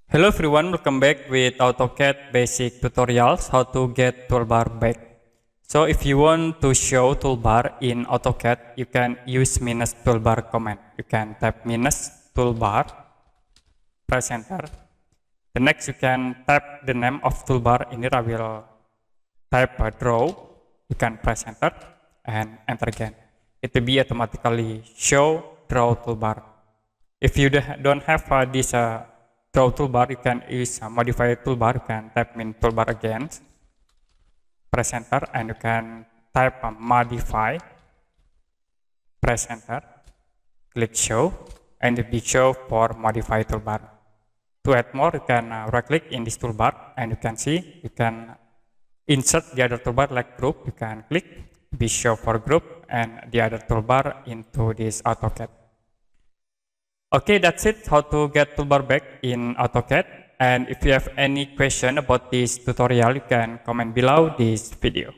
Hello everyone, welcome back with AutoCAD basic tutorials how to get toolbar back. So if you want to show toolbar in AutoCAD, you can use minus toolbar command. You can type minus toolbar, press enter. The next you can type the name of toolbar. In here I will type draw. You can press enter and enter again. It will be automatically show draw toolbar. If you don't have this draw toolbar, you can use modify toolbar. You can type min toolbar again, press enter, and you can type modify, press enter, click show, and it will show for modify toolbar. To add more, you can right click in this toolbar and you can see you can insert the other toolbar like group. You can click be show for group and the other toolbar into this AutoCAD. Okay, that's it, how to get toolbar back in AutoCAD. And if you have any question about this tutorial, you can comment below this video.